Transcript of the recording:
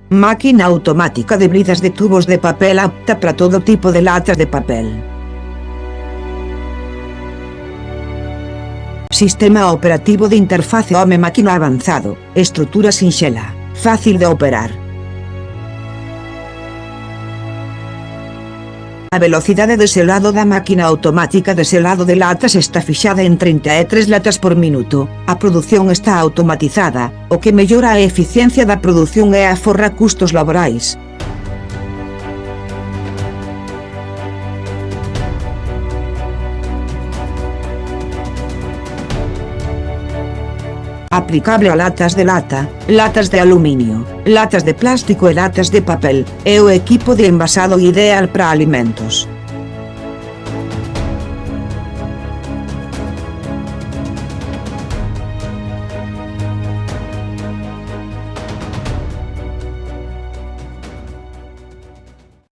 Máquina automática de bridas de tubos de papel apta para todo tipo de latas de papel. Sistema operativo de interface home-máquina avanzado, estrutura sinxela, fácil de operar. A velocidade de selado da máquina automática de selado de latas está fixada en 33 latas por minuto. A produción está automatizada, o que mellora a eficiencia da produción e aforra custos laborais. Aplicable a latas de lata, latas de aluminio, latas de plástico e latas de papel, é o equipo de envasado ideal para alimentos.